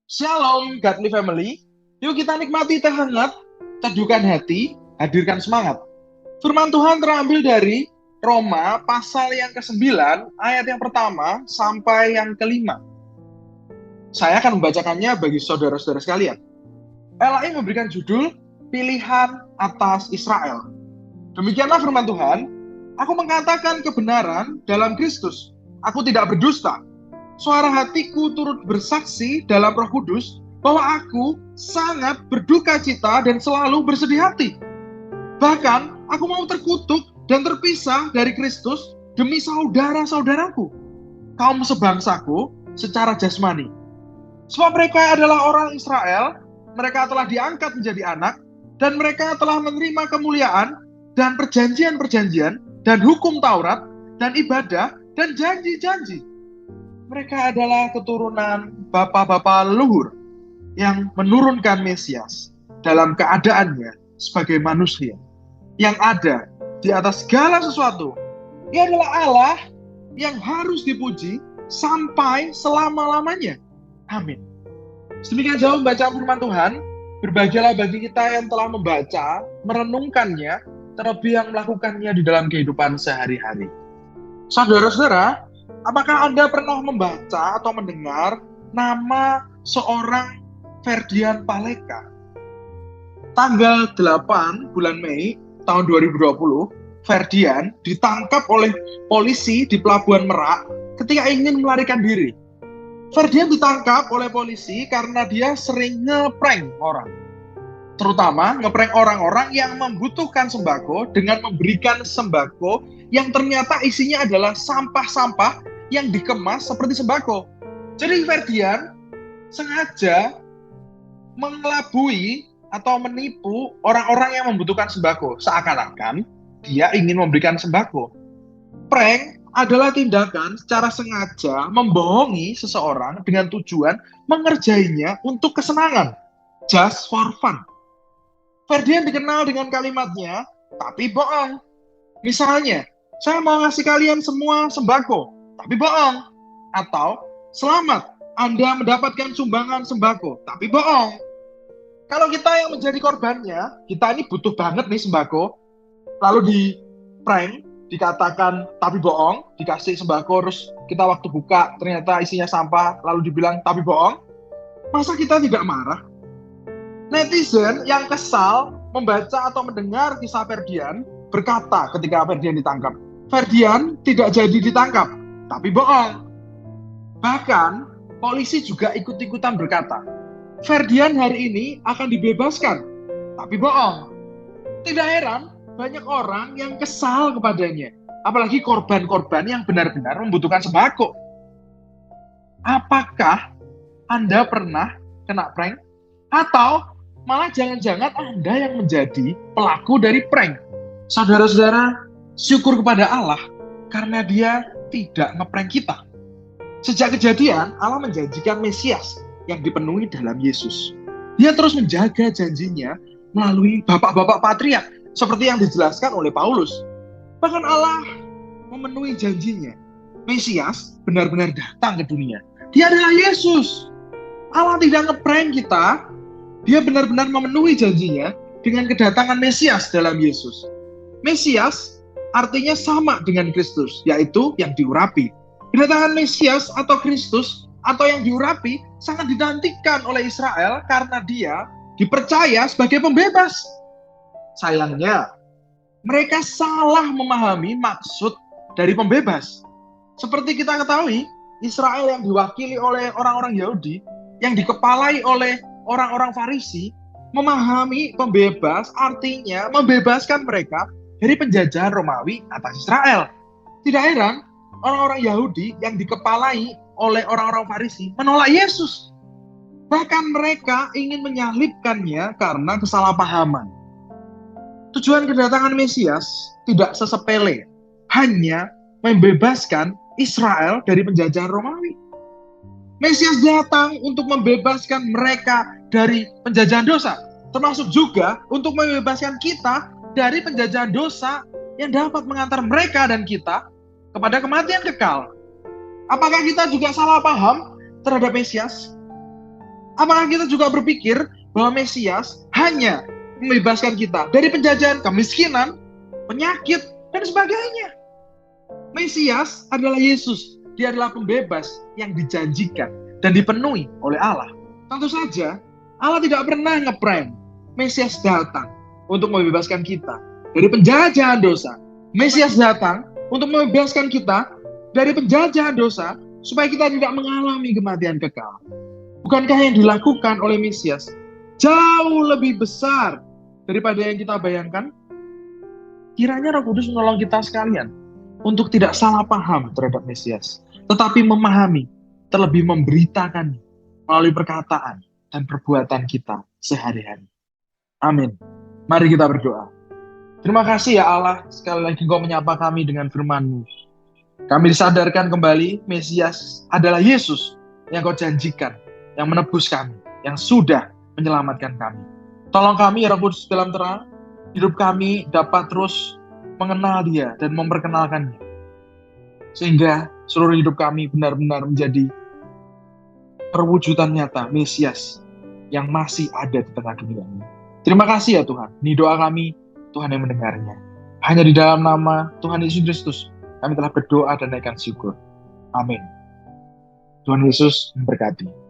Shalom, Godly Family. Yuk kita nikmati teh hangat, teduhkan hati, hadirkan semangat. Firman Tuhan terambil dari Roma pasal yang ke-9, ayat yang pertama sampai yang kelima. Saya akan membacakannya bagi saudara-saudara sekalian. LAI memberikan judul Pilihan Atas Israel. Demikianlah firman Tuhan, aku mengatakan kebenaran dalam Kristus. Aku tidak berdusta. Suara hatiku turut bersaksi dalam Roh Kudus bahwa aku sangat berduka cita dan selalu bersedih hati. Bahkan aku mau terkutuk dan terpisah dari Kristus demi saudara-saudaraku, kaum sebangsaku secara jasmani. Sebab mereka adalah orang Israel, mereka telah diangkat menjadi anak, dan mereka telah menerima kemuliaan dan perjanjian-perjanjian dan hukum Taurat dan ibadah dan janji-janji. Mereka adalah keturunan bapa-bapa leluhur yang menurunkan Mesias dalam keadaannya sebagai manusia yang ada di atas segala sesuatu. Ia adalah Allah yang harus dipuji sampai selama-lamanya. Amin. Sedemikian jauh membaca firman Tuhan. Berbahagialah bagi kita yang telah membaca, merenungkannya, terlebih yang melakukannya di dalam kehidupan sehari-hari. Saudara-saudara, apakah Anda pernah membaca atau mendengar nama seorang Ferdian Paleka? Tanggal 8 bulan Mei tahun 2020, Ferdian ditangkap oleh polisi di Pelabuhan Merak ketika ingin melarikan diri. Ferdian ditangkap oleh polisi karena dia sering ngeprank orang. Terutama ngeprank orang-orang yang membutuhkan sembako dengan memberikan sembako yang ternyata isinya adalah sampah-sampah yang dikemas seperti sembako. Jadi Ferdian sengaja mengelabui atau menipu orang-orang yang membutuhkan sembako, seakan-akan dia ingin memberikan sembako. Prank adalah tindakan secara sengaja membohongi seseorang dengan tujuan mengerjainya untuk kesenangan, just for fun. Ferdian dikenal dengan kalimatnya, tapi bohong. Misalnya, saya mau ngasih kalian semua sembako, tapi bohong. Atau, selamat, Anda mendapatkan sumbangan sembako, tapi bohong. Kalau kita yang menjadi korbannya, kita ini butuh banget nih sembako, lalu di prank, dikatakan tapi bohong, dikasih sembako, terus kita waktu buka ternyata isinya sampah, lalu dibilang tapi bohong, masa kita tidak marah? Netizen yang kesal membaca atau mendengar kisah Ferdian berkata ketika Ferdian ditangkap, Ferdian tidak jadi ditangkap, tapi bohong. Bahkan polisi juga ikut-ikutan berkata, Ferdian hari ini akan dibebaskan, tapi bohong. Tidak heran banyak orang yang kesal kepadanya, apalagi korban-korban yang benar-benar membutuhkan sembako. Apakah Anda pernah kena prank? Atau malah jangan-jangan Anda yang menjadi pelaku dari prank? Saudara-saudara, syukur kepada Allah karena Dia tidak ngeprank kita. Sejak kejadian, Allah menjanjikan Mesias yang dipenuhi dalam Yesus. Dia terus menjaga janjinya melalui bapak-bapak patriark, seperti yang dijelaskan oleh Paulus. Bahkan Allah memenuhi janjinya. Mesias benar-benar datang ke dunia. Dia adalah Yesus. Allah tidak ngeprank kita. Dia benar-benar memenuhi janjinya dengan kedatangan Mesias dalam Yesus. Mesias artinya sama dengan Kristus, yaitu yang diurapi. Kedatangan Mesias atau Kristus atau yang diurapi sangat dinantikan oleh Israel karena dia dipercaya sebagai pembebas. Sayangnya, mereka salah memahami maksud dari pembebas. Seperti kita ketahui, Israel yang diwakili oleh orang-orang Yahudi, yang dikepalai oleh orang-orang Farisi, memahami pembebas artinya membebaskan mereka dari penjajahan Romawi atas Israel. Tidak heran, orang-orang Yahudi yang dikepalai oleh orang-orang Farisi menolak Yesus. Bahkan mereka ingin menyalibkannya karena kesalahpahaman. Tujuan kedatangan Mesias tidak sesepele, hanya membebaskan Israel dari penjajahan Romawi. Mesias datang untuk membebaskan mereka dari penjajahan dosa, termasuk juga untuk membebaskan kita dari penjajahan dosa yang dapat mengantar mereka dan kita kepada kematian kekal. Apakah kita juga salah paham terhadap Mesias? Apakah kita juga berpikir bahwa Mesias hanya membebaskan kita dari penjajahan, kemiskinan, penyakit, dan sebagainya? Mesias adalah Yesus. Dia adalah pembebas yang dijanjikan dan dipenuhi oleh Allah. Tentu saja, Allah tidak pernah ngeprank. Mesias datang untuk membebaskan kita dari penjajahan dosa. Mesias datang untuk membebaskan kita dari penjajahan dosa supaya kita tidak mengalami kematian kekal. Bukankah yang dilakukan oleh Mesias jauh lebih besar daripada yang kita bayangkan? Kiranya Roh Kudus menolong kita sekalian untuk tidak salah paham terhadap Mesias, tetapi memahami, terlebih memberitakan melalui perkataan dan perbuatan kita sehari-hari. Amin. Mari kita berdoa. Terima kasih ya Allah, sekali lagi Engkau menyapa kami dengan firman-Mu. Kami disadarkan kembali, Mesias adalah Yesus yang Kau janjikan, yang menebus kami, yang sudah menyelamatkan kami. Tolong kami, ya Roh Kudus, dalam terang, hidup kami dapat terus mengenal Dia dan memperkenalkannya. Sehingga seluruh hidup kami benar-benar menjadi perwujudan nyata Mesias yang masih ada di tengah dunia ini. Terima kasih ya Tuhan. Ini doa kami, Tuhan yang mendengarnya. Hanya di dalam nama Tuhan Yesus Kristus kami telah berdoa dan naikkan syukur. Amin. Tuhan Yesus memberkati.